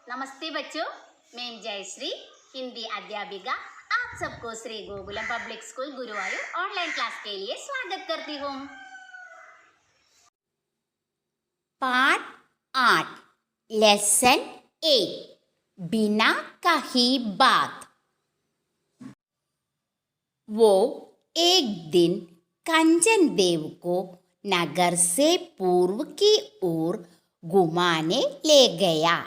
नमस्ते बच्चों, मैं जयश्री, हिंदी अध्यापिका। आप सबको Shri Gokulam public school Guruvayur online class के लिए स्वागत करती हूँ। पाठ 8 लेसन 8 बिना कही बात। वो एक दिन कंचन देव को नगर से पूर्व की ओर घुमाने ले गया।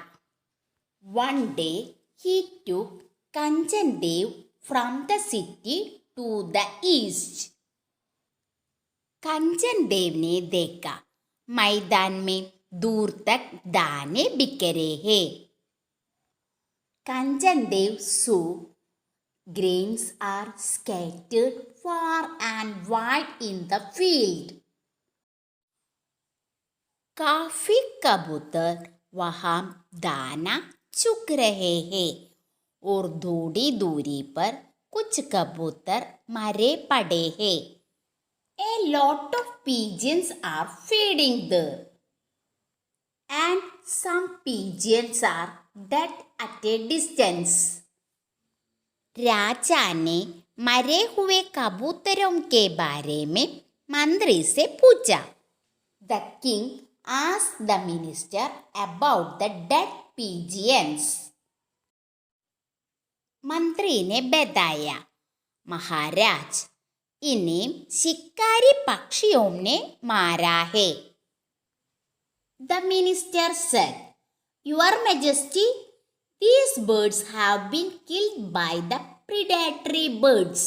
One day he took Kanchan Dev from the city to the east. कंचन देव ने देखा मैदान में दूर तक दाने बिखरे हैं। कंचन देव saw grains are scattered far and wide in the field. काफी कबूतर वहां दाना चुग रहे हैं और थोड़ी दूरी पर कुछ कबूतर मरे पड़े हैं। A lot of pigeons are feeding there, and some pigeons are dead at a distance. राजा ने मरे हुए कबूतरों के बारे में मंत्री से पूछा। The king asked the minister about the dead pigeons. मंत्री ने बताया, महाराज, इन्हें शिकारी पक्षियों ने मारा है। The minister said, Your Majesty, these birds have been killed by the predatory birds.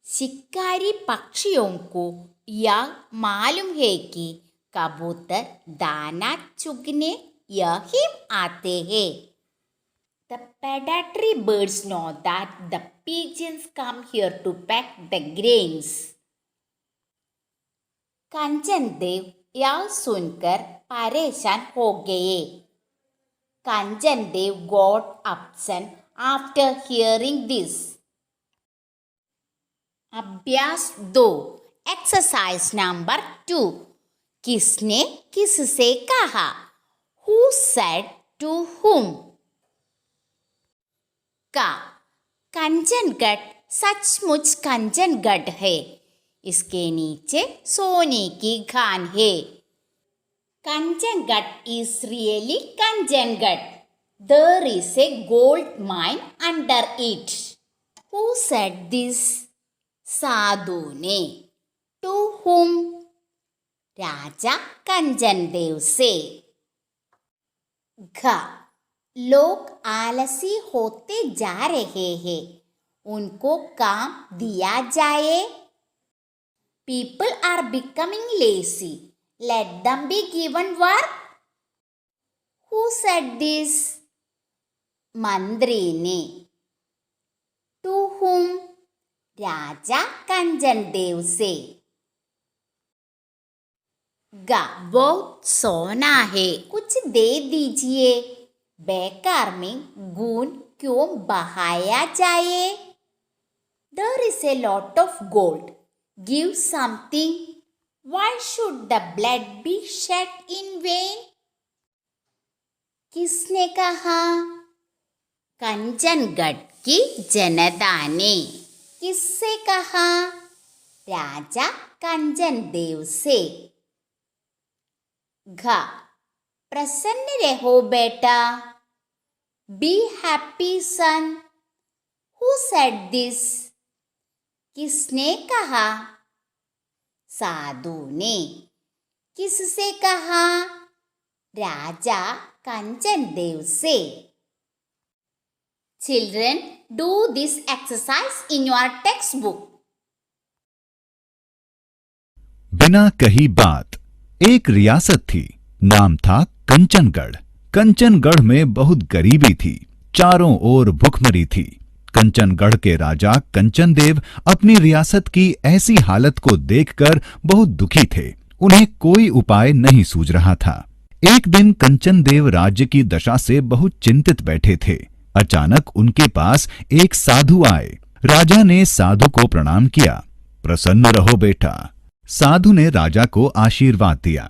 शिकारी पक्षियों को यह मालूम है कि कबूतर दाना चुगने यही आते हैं। The predatory birds know that the pigeons come here to peck the grains. कंचन देव यह सुनकर परेशान हो गए। कंचन देव got upset after hearing this. अभ्यास 2 एक्सरसाइज नंबर 2 किसने किससे कहा? Who said to whom? का कंचनगढ़ सचमुच कंचनगढ़ है। इसके नीचे सोने की खान है। Kanchangarh is really Kanchangarh. There is a gold mine under it. Who said this? साधु ने। To whom? राजा कंचन देव से। घ लोग आलसी होते जा रहे हैं, उनको काम दिया जाए। People are becoming lazy. Let them be given work. Who said this? मंत्री ने। To whom? राजा कंचन देव से। गा बहुत सोना है, कुछ दे दीजिए। बेकार में खून क्यों बहाया जाए? There is a lot of gold. Give something. Why should the blood be shed in vain? किसने कहा? कंचनगढ़ की जनता ने। किससे कहा? राजा कंचन देव से। घ प्रसन्न रहो बेटा। Be happy son. Who said this? किसने कहा? साधु ने। किससे कहा? राजा कंचन देव से। Children, do this exercise in your textbook. बिना कही बात। एक रियासत थी, नाम था कंचनगढ़। कंचनगढ़ में बहुत गरीबी थी, चारों ओर भुखमरी थी। कंचनगढ़ के राजा कंचन देव अपनी रियासत की ऐसी हालत को देखकर बहुत दुखी थे। उन्हें कोई उपाय नहीं सूझ रहा था। एक दिन कंचन देव राज्य की दशा से बहुत चिंतित बैठे थे। अचानक उनके पास एक साधु आए। राजा ने साधु को प्रणाम किया। प्रसन्न रहो बेटा। साधु ने राजा को आशीर्वाद दिया।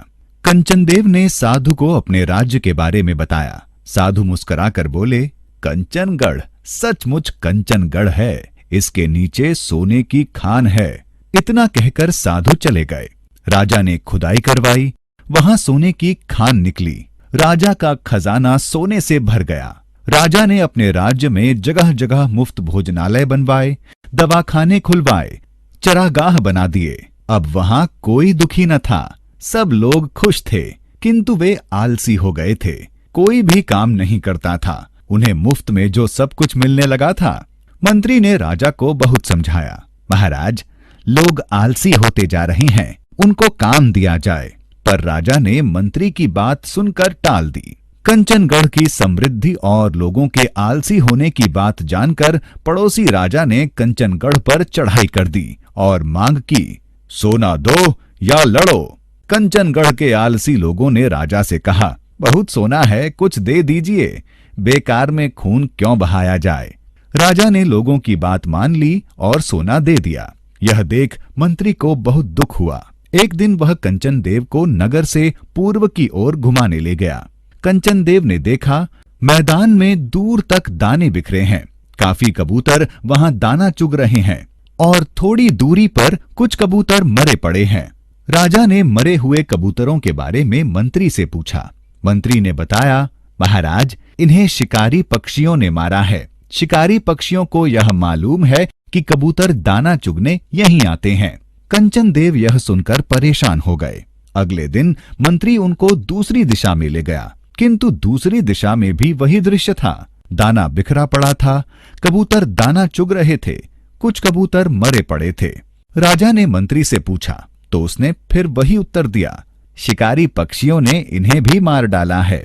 कंचन देव ने साधु को अपने राज्य के बारे में बताया। साधु मुस्कुराकर बोले, कंचनगढ़ सचमुच कंचनगढ़ है, इसके नीचे सोने की खान है। इतना कहकर साधु चले गए। राजा ने खुदाई करवाई, वहां सोने की खान निकली। राजा का खजाना सोने से भर गया। राजा ने अपने राज्य में जगह जगह मुफ्त भोजनालय बनवाए, दवाखाने खुलवाए, चरागाह बना दिए। अब वहां कोई दुखी न था, सब लोग खुश थे, किंतु वे आलसी हो गए थे। कोई भी काम नहीं करता था, उन्हें मुफ्त में जो सब कुछ मिलने लगा था। मंत्री ने राजा को बहुत समझाया, महाराज, लोग आलसी होते जा रहे हैं, उनको काम दिया जाए। पर राजा ने मंत्री की बात सुनकर टाल दी। कंचनगढ़ की समृद्धि और लोगों के आलसी होने की बात जानकर पड़ोसी राजा ने कंचनगढ़ पर चढ़ाई कर दी और मांग की, सोना दो या लड़ो। कंचनगढ़ के आलसी लोगों ने राजा से कहा, बहुत सोना है, कुछ दे दीजिए, बेकार में खून क्यों बहाया जाए। राजा ने लोगों की बात मान ली और सोना दे दिया। यह देख मंत्री को बहुत दुख हुआ। एक दिन वह कंचन देव को नगर से पूर्व की ओर घुमाने ले गया। कंचन देव ने देखा, मैदान में दूर तक दाने बिखरे हैं, काफी कबूतर वहां दाना चुग रहे हैं और थोड़ी दूरी पर कुछ कबूतर मरे पड़े हैं। राजा ने मरे हुए कबूतरों के बारे में मंत्री से पूछा। मंत्री ने बताया, महाराज, इन्हें शिकारी पक्षियों ने मारा है। शिकारी पक्षियों को यह मालूम है कि कबूतर दाना चुगने यहीं आते हैं। कंचन देव यह सुनकर परेशान हो गए। अगले दिन मंत्री उनको दूसरी दिशा में ले गया, किंतु दूसरी दिशा में भी वही दृश्य था। दाना बिखरा पड़ा था, कबूतर दाना चुग रहे थे, कुछ कबूतर मरे पड़े थे। राजा ने मंत्री से पूछा तो उसने फिर वही उत्तर दिया, शिकारी पक्षियों ने इन्हें भी मार डाला है।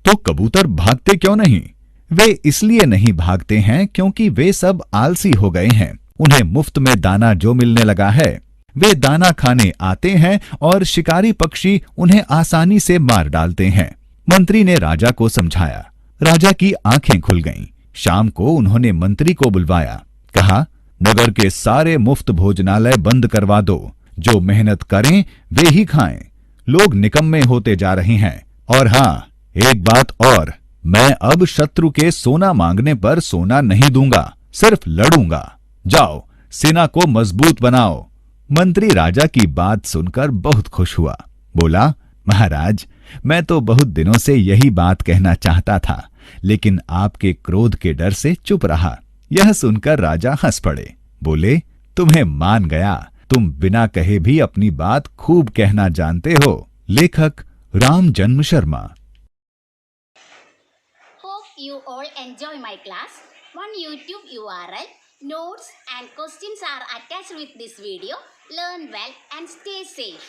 तो कबूतर भागते क्यों नहीं? वे इसलिए नहीं भागते हैं क्योंकि वे सब आलसी हो गए हैं। उन्हें मुफ्त में दाना जो मिलने लगा है, वे दाना खाने आते हैं और शिकारी पक्षी उन्हें आसानी से मार डालते हैं। मंत्री ने राजा को समझाया। राजा की आंखें खुल गईं। शाम को उन्होंने मंत्री को बुलवाया, कहा, नगर के सारे मुफ्त भोजनालय बंद करवा दो, जो मेहनत करें वे ही खाएं। लोग निकम्मे होते जा रहे हैं। और हाँ, एक बात और, मैं अब शत्रु के सोना मांगने पर सोना नहीं दूंगा, सिर्फ लड़ूंगा। जाओ, सेना को मजबूत बनाओ। मंत्री राजा की बात सुनकर बहुत खुश हुआ। बोला, महाराज, मैं तो बहुत दिनों से यही बात कहना चाहता था, लेकिन आपके क्रोध के डर से चुप रहा। यह सुनकर राजा हंस पड़े। बोले, तुम्हें मान गया, तुम बिना कहे भी अपनी बात खूब कहना जानते हो। लेखक राम जन्म Sharma. Hope you all enjoy my class. One YouTube URL, notes and questions are attached with this video. Learn well and stay safe.